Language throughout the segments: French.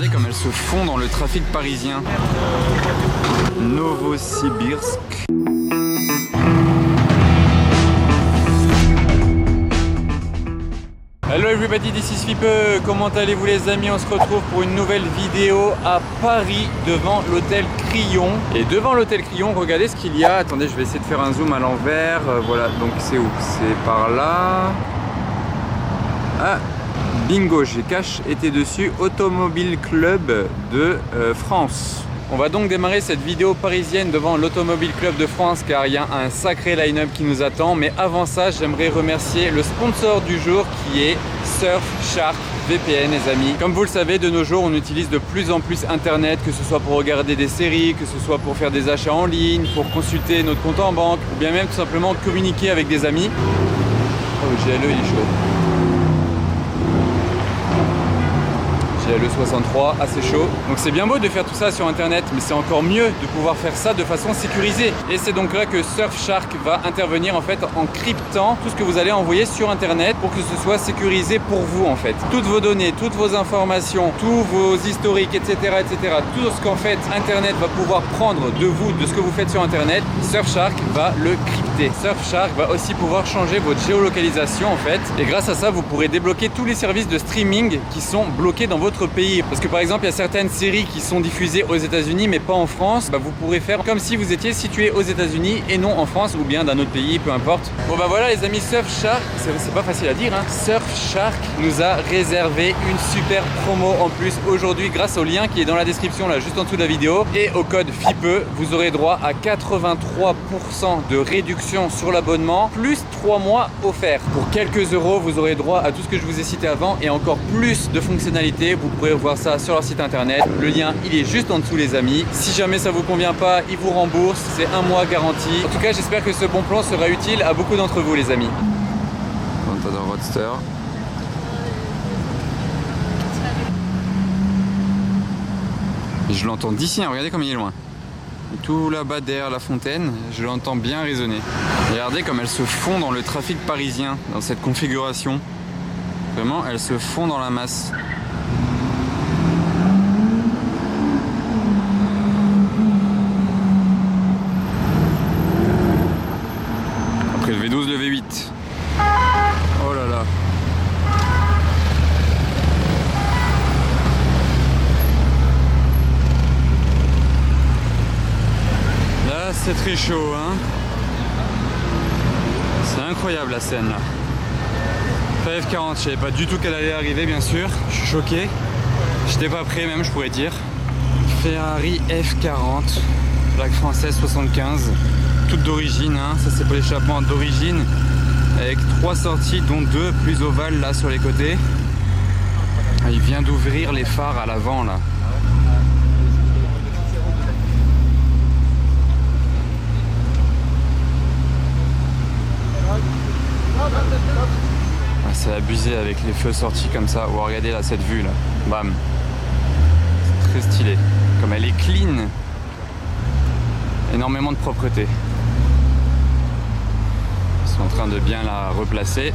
Regardez comme elles se font dans le trafic parisien. Novosibirsk. Hello everybody, this is Fipe. Comment allez-vous les amis? On se retrouve pour une nouvelle vidéo à Paris devant l'hôtel Crillon. Et devant l'hôtel Crillon, regardez ce qu'il y a. Attendez, je vais essayer de faire un zoom à l'envers. Voilà, donc c'est où? C'est par là. Ah, bingo, j'ai été dessus. Automobile Club de France. On va donc démarrer cette vidéo parisienne devant l'Automobile Club de France car il y a un sacré line-up qui nous attend. Mais avant ça, j'aimerais remercier le sponsor du jour qui est Surfshark VPN les amis. Comme vous le savez, de nos jours, on utilise de plus en plus Internet, que ce soit pour regarder des séries, que ce soit pour faire des achats en ligne, pour consulter notre compte en banque, ou bien même tout simplement communiquer avec des amis. Oh, le GLE il est chaud. Le 63 assez chaud, donc c'est bien beau de faire tout ça sur internet, mais c'est encore mieux de pouvoir faire ça de façon sécurisée. Et c'est donc là que Surfshark va intervenir en fait en cryptant tout ce que vous allez envoyer sur internet pour que ce soit sécurisé pour vous en fait. Toutes vos données, toutes vos informations, tous vos historiques, etc. Tout ce qu'en fait internet va pouvoir prendre de vous, de ce que vous faites sur internet, Surfshark va le crypter. Surfshark va aussi pouvoir changer votre géolocalisation en fait, et grâce à ça vous pourrez débloquer tous les services de streaming qui sont bloqués dans votre pays. Parce que par exemple, il y a certaines séries qui sont diffusées aux États-Unis mais pas en France. Bah, vous pourrez faire comme si vous étiez situé aux États-Unis et non en France ou bien d'un autre pays, peu importe. Bon bah voilà les amis, Surfshark, c'est pas facile à dire hein. Surfshark nous a réservé une super promo en plus aujourd'hui grâce au lien qui est dans la description là juste en dessous de la vidéo, et au code FIPE vous aurez droit à 83% de réduction sur l'abonnement plus 3 mois offerts. Pour quelques euros vous aurez droit à tout ce que je vous ai cité avant et encore plus de fonctionnalités. Vous pourrez voir ça sur leur site internet. Le lien il est juste en dessous les amis. Si jamais ça vous convient pas, ils vous remboursent. C'est 1 mois garanti. En tout cas j'espère que ce bon plan sera utile à beaucoup d'entre vous les amis. Contador Roadster. Et je l'entends d'ici, hein. Regardez comme il est loin. Et tout là-bas derrière la fontaine, je l'entends bien résonner. Regardez comme elles se font dans le trafic parisien, dans cette configuration. Vraiment, elles se font dans la masse. Après le V12, le V8. Oh là là. Là, c'est très chaud, hein. C'est incroyable la scène là. F40, je savais pas du tout qu'elle allait arriver bien sûr. Je suis choqué. J'étais pas prêt même, je pourrais dire. Ferrari F40, plaque française 75. Toute d'origine, hein. Ça c'est pour l'échappement d'origine, avec 3 sorties dont 2 plus ovales là sur les côtés. Il vient d'ouvrir les phares à l'avant là. Ah, c'est abusé avec les feux sortis comme ça. Oh, regardez là cette vue là, bam. C'est très stylé, comme elle est clean. Énormément de propreté. Ils sont en train de bien la replacer.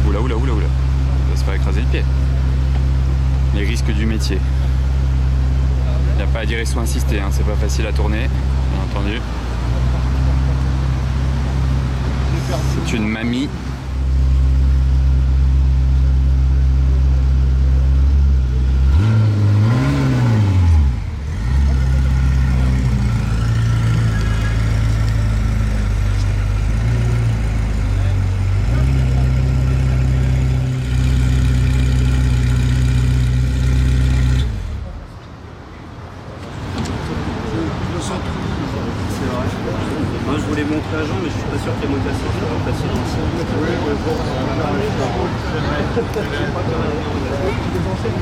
Oula. Ça se faire écraser le pied. Les risques du métier. Il n'y a pas à dire, ils sont insistés, hein. C'est pas facile à tourner, bien entendu. C'est une mamie. Moi je voulais monter à Jean mais je suis pas sûr qu'il y ait monté à ça, ça va passer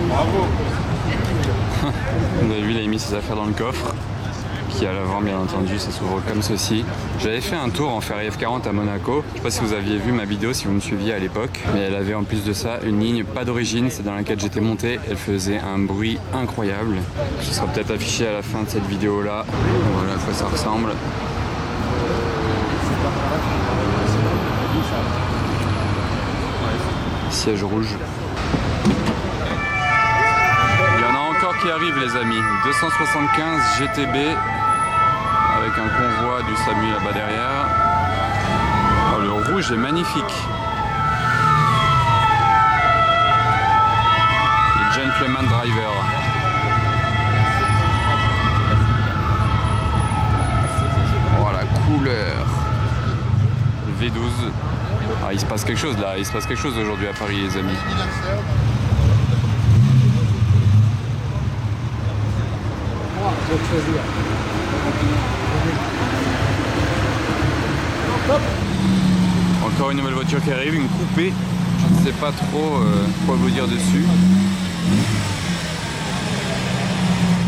Bravo. Vous avez vu, il a mis ses affaires dans le coffre, qui est à l'avant bien entendu, ça s'ouvre comme ceci. J'avais fait un tour en Ferrari F40 à Monaco, je sais pas si vous aviez vu ma vidéo, si vous me suiviez à l'époque, mais elle avait en plus de ça une ligne pas d'origine, c'est dans laquelle j'étais monté, elle faisait un bruit incroyable. Ce sera peut-être affiché à la fin de cette vidéo là, voilà à quoi ça ressemble. Siège rouge. Il y en a encore qui arrive les amis, 275 GTB avec un convoi du SAMU là-bas derrière. Oh, le rouge est magnifique. Le Gentleman Driver. Oh la couleur. Le V12. Ah, il se passe quelque chose là, il se passe quelque chose aujourd'hui à Paris les amis. Encore une nouvelle voiture qui arrive, une coupée. Je ne sais pas trop quoi vous dire dessus.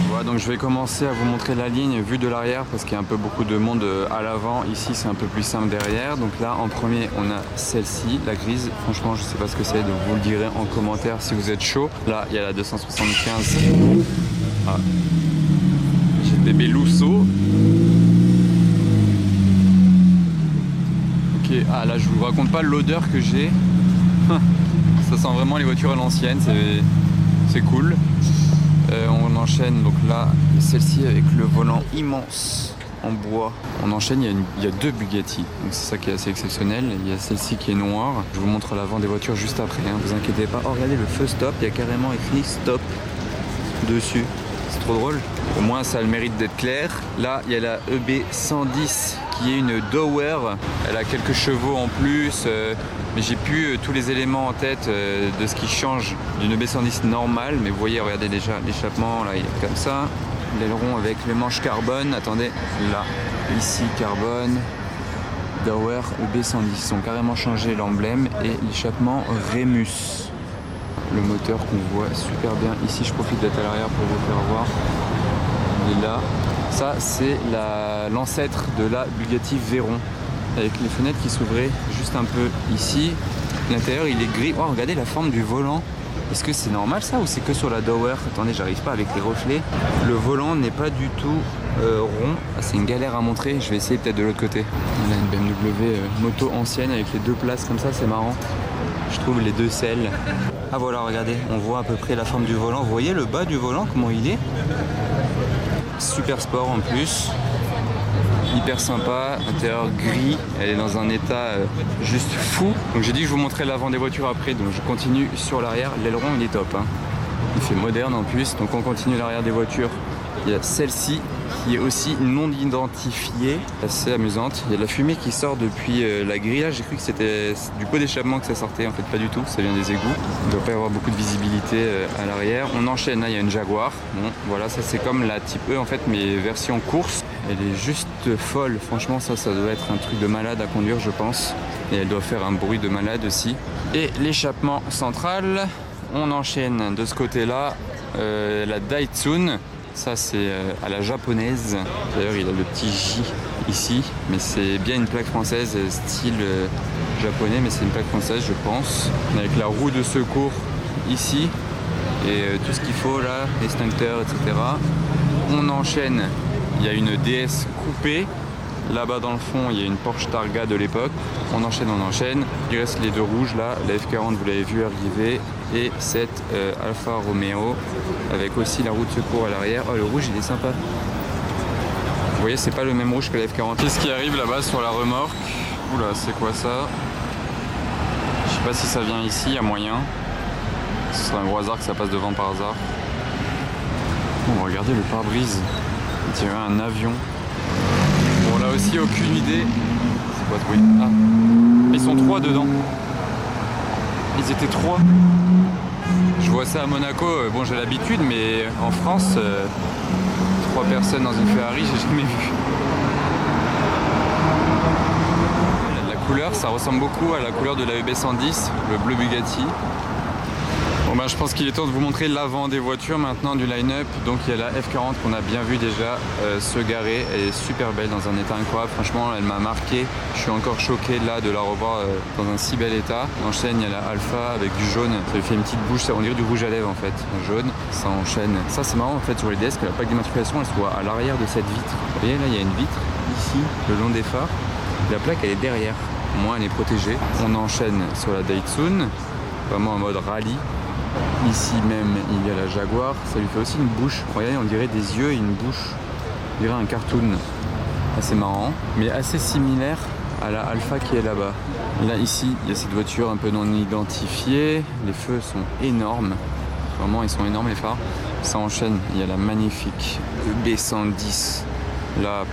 Voilà, donc je vais commencer à vous montrer la ligne vue de l'arrière parce qu'il y a un peu beaucoup de monde à l'avant. Ici c'est un peu plus simple derrière. Donc là en premier on a celle-ci, la grise. Franchement je ne sais pas ce que c'est, donc vous le direz en commentaire si vous êtes chaud. Là il y a la 275. Ah. GTB Lusso. Ok, ah là je vous raconte pas l'odeur que j'ai. Ça sent vraiment les voitures à l'ancienne, c'est cool. On enchaîne donc là, celle-ci avec le volant immense en bois. On enchaîne, il y a deux Bugatti, donc c'est ça qui est assez exceptionnel. Il y a celle-ci qui est noire. Je vous montre l'avant des voitures juste après, hein, vous inquiétez pas. Oh regardez le feu stop, il y a carrément écrit stop dessus. C'est trop drôle. Au moins ça a le mérite d'être clair. Là il y a la EB110 qui est une Dower. Elle a quelques chevaux en plus. Mais j'ai plus tous les éléments en tête de ce qui change d'une EB110 normale. Mais vous voyez, regardez déjà l'échappement, là il est comme ça. L'aileron avec les manches carbone. Attendez, là, ici carbone. Dower EB110. Ils ont carrément changé l'emblème et l'échappement Remus. Le moteur qu'on voit super bien. Ici, je profite d'être à l'arrière pour vous faire voir. Il est là. Ça, c'est l'ancêtre de la Bugatti Veyron. Avec les fenêtres qui s'ouvraient juste un peu ici. L'intérieur, il est gris. Oh, regardez la forme du volant. Est-ce que c'est normal ça ou c'est que sur la Dower? Attendez, j'arrive pas avec les reflets. Le volant n'est pas du tout rond. Ah, c'est une galère à montrer. Je vais essayer peut-être de l'autre côté. On a une BMW moto ancienne avec les deux places comme ça. C'est marrant. Je trouve les deux selles. Ah voilà, regardez. On voit à peu près la forme du volant. Vous voyez le bas du volant, comment il est? Super sport en plus. Hyper sympa, intérieur gris, elle est dans un état juste fou. Donc j'ai dit que je vous montrerai l'avant des voitures après, donc je continue sur l'arrière. L'aileron il est top, hein. Il fait moderne en plus, donc on continue l'arrière des voitures. Il y a celle-ci qui est aussi non identifiée, assez amusante. Il y a de la fumée qui sort depuis la grille. Là j'ai cru que c'était du pot d'échappement que ça sortait, en fait pas du tout, ça vient des égouts. Il ne doit pas y avoir beaucoup de visibilité à l'arrière. On enchaîne, là il y a une Jaguar. Bon voilà, ça c'est comme la Type E en fait, mais version course. Elle est juste folle, franchement ça doit être un truc de malade à conduire je pense. Et elle doit faire un bruit de malade aussi. Et l'échappement central, on enchaîne de ce côté-là, la Datsun. Ça c'est à la japonaise. D'ailleurs il a le petit J ici, mais c'est bien une plaque française style japonais, mais c'est une plaque française je pense. Avec la roue de secours ici et tout ce qu'il faut là, extincteur etc. On enchaîne. Il y a une DS coupée. Là-bas dans le fond, il y a une Porsche Targa de l'époque. On enchaîne. Il reste les deux rouges là. La F40, vous l'avez vu arriver. Et cette Alfa Romeo avec aussi la roue de secours à l'arrière. Oh, le rouge, il est sympa. Vous voyez, c'est pas le même rouge que la F40. Qu'est-ce qui arrive là-bas sur la remorque? Oula, c'est quoi ça? Je sais pas si ça vient ici, il y a moyen. Ce serait un gros hasard que ça passe devant par hasard. Bon, regardez le pare-brise. On dirait un avion. Bon là aussi aucune idée. C'est quoi ce bruit? Ah. Ils sont 3 dedans. Ils étaient 3. Je vois ça à Monaco, bon j'ai l'habitude mais en France 3 personnes dans une Ferrari j'ai jamais vu. La couleur ça ressemble beaucoup à la couleur de la EB110, le bleu Bugatti. Bon bah je pense qu'il est temps de vous montrer l'avant des voitures maintenant du line-up. Donc il y a la F40 qu'on a bien vu déjà se garer. Elle est super belle dans un état incroyable. Franchement elle m'a marqué. Je suis encore choqué là de la revoir dans un si bel état. Enchaîne, il y a la Alpha avec du jaune. Ça lui fait une petite bouche, on dirait du rouge à lèvres en fait. Jaune, ça enchaîne. Ça c'est marrant en fait sur les DS que la plaque d'immatriculation elle soit à l'arrière de cette vitre. Vous voyez là il y a une vitre ici le long des phares. La plaque elle est derrière. Au moins elle est protégée. On enchaîne sur la Datsun. Vraiment en mode rallye. Ici même, il y a la Jaguar. Ça lui fait aussi une bouche. Regardez, on dirait des yeux et une bouche. On dirait un cartoon. Assez marrant, mais assez similaire à la Alpha qui est là-bas. Et là, ici, il y a cette voiture un peu non identifiée. Les feux sont énormes. Vraiment, ils sont énormes, les phares. Ça enchaîne. Il y a la magnifique EB110. Là,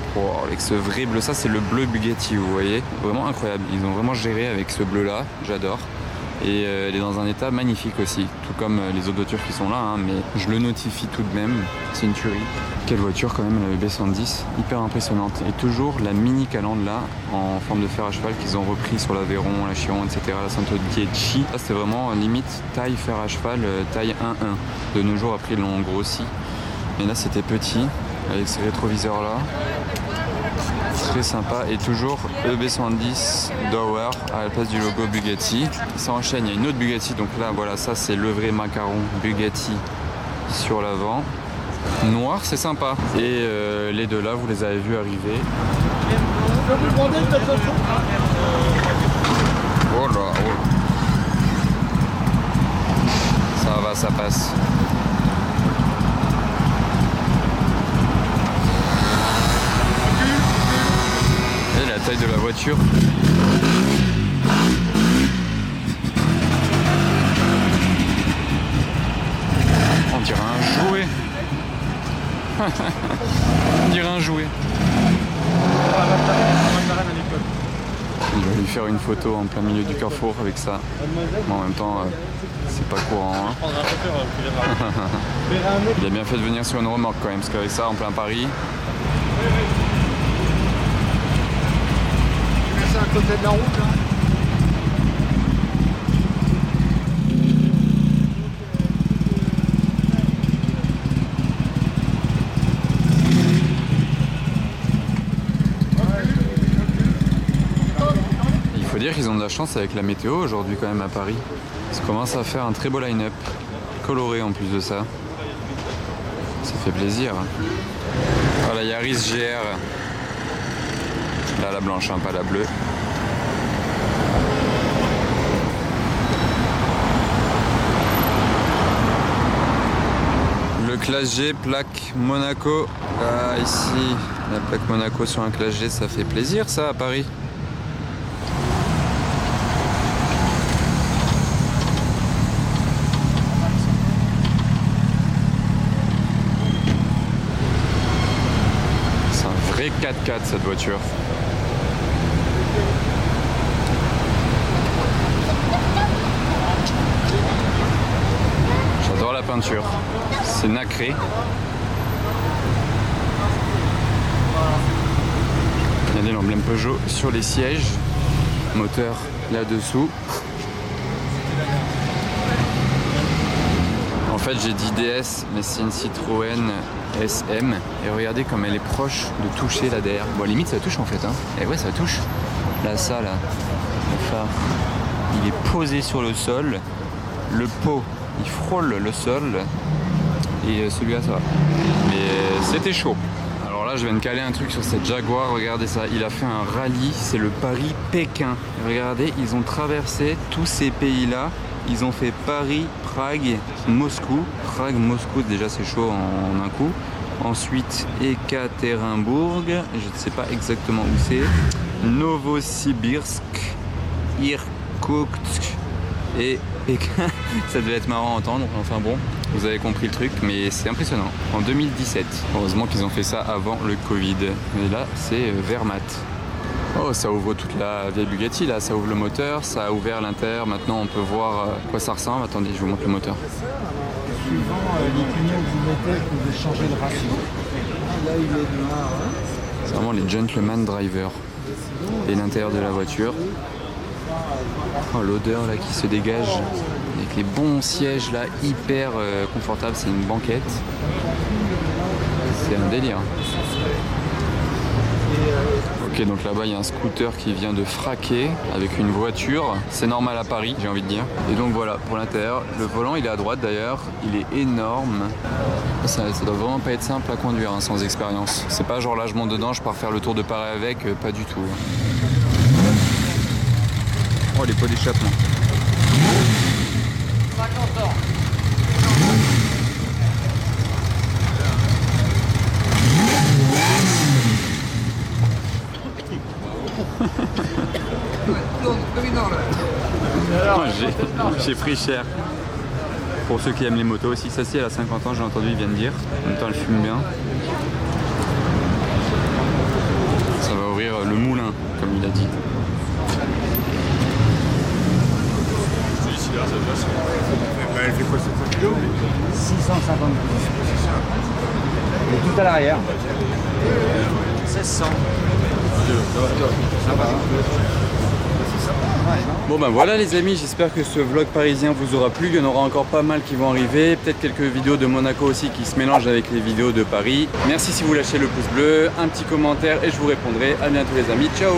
avec ce vrai bleu, ça c'est le bleu Bugatti, vous voyez. Vraiment incroyable. Ils ont vraiment géré avec ce bleu-là. J'adore. Et elle est dans un état magnifique aussi, tout comme les autres voitures qui sont là, hein, mais je le notifie tout de même, c'est une tuerie. Quelle voiture quand même, la B110, hyper impressionnante. Et toujours la mini calandre là, en forme de fer à cheval qu'ils ont repris sur l'Aveyron, la Chiron, etc., la Santo Dieci. Là c'est vraiment limite taille fer à cheval, taille 1-1. De nos jours après ils l'ont grossi. Mais là c'était petit, avec ces rétroviseurs là. Très sympa et toujours EB110 Dower à la place du logo Bugatti. Ça enchaîne, il y a une autre Bugatti, donc là voilà, ça c'est le vrai macaron Bugatti sur l'avant. Noir, c'est sympa. Et les deux là, vous les avez vus arriver. Oh là, oh. Ça va, ça passe. La taille de la voiture. On dirait un jouet. On dirait un jouet. Il va lui faire une photo en plein milieu du carrefour avec ça. Mais en même temps, c'est pas courant. Hein. Il a bien fait de venir sur une remorque quand même, parce qu'avec ça en plein Paris. À côté de la route là. Il faut dire qu'ils ont de la chance avec la météo aujourd'hui quand même à Paris. Ça commence à faire un très beau line-up, coloré en plus de ça. Ça fait plaisir. Voilà, Yaris GR. Là la blanche, hein, pas la bleue. Le classe G, plaque Monaco. Ah, ici, la plaque Monaco sur un classe G, ça fait plaisir ça à Paris. C'est un vrai 4x4 cette voiture. J'adore la peinture, c'est nacré. Regardez l'emblème Peugeot sur les sièges, moteur là-dessous. En fait j'ai dit DS, mais c'est une Citroën SM. Et regardez comme elle est proche de toucher là derrière. Bon limite ça touche en fait, hein. Et ouais ça touche. Là ça là, le phare, il est posé sur le sol. Le pot il frôle le sol et celui-là ça va. Mais c'était chaud. Alors là je viens de caler un truc sur cette Jaguar, regardez ça, il a fait un rallye, c'est le Paris-Pékin. Regardez, ils ont traversé tous ces pays-là, ils ont fait Paris, Prague, Moscou. Prague, Moscou déjà c'est chaud en un coup. Ensuite Ekaterinbourg, je ne sais pas exactement où c'est, Novosibirsk, Irkoutsk et Pékin. Ça devait être marrant à entendre, enfin bon, vous avez compris le truc, mais c'est impressionnant. En 2017, heureusement qu'ils ont fait ça avant le Covid. Et là, c'est Wehrmacht. Oh, ça ouvre toute la vieille Bugatti, là, ça ouvre le moteur, ça a ouvert l'intérieur. Maintenant, on peut voir à quoi ça ressemble. Attendez, je vous montre le moteur. Suivant les pignon que vous mettez, vous pouvez changer le ratio. Là, il est noir. C'est vraiment les gentleman drivers. Et l'intérieur de la voiture. Oh, l'odeur là qui se dégage avec les bons sièges là hyper confortables, c'est une banquette. C'est un délire. Ok, donc là-bas il y a un scooter qui vient de fraquer avec une voiture. C'est normal à Paris, j'ai envie de dire. Et donc voilà, pour l'intérieur, le volant il est à droite d'ailleurs, il est énorme. Ça doit vraiment pas être simple à conduire hein, sans expérience. C'est pas genre là je monte dedans, je pars faire le tour de Paris avec, pas du tout. Oh les pots d'échappement. 50 ans. J'ai pris cher. Pour ceux qui aiment les motos aussi, ça, si elle a 50 ans, j'ai entendu, ils viennent dire. En même temps, elle fume bien. Ça va ouvrir le moulin, comme il a dit. Elle fait quoi, 700 kg 650 kg. Et tout à l'arrière. 1600. Ça va. Bon ben voilà les amis, j'espère que ce vlog parisien vous aura plu. Il y en aura encore pas mal qui vont arriver. Peut-être quelques vidéos de Monaco aussi qui se mélangent avec les vidéos de Paris. Merci si vous lâchez le pouce bleu, un petit commentaire et je vous répondrai. À bientôt les amis, ciao.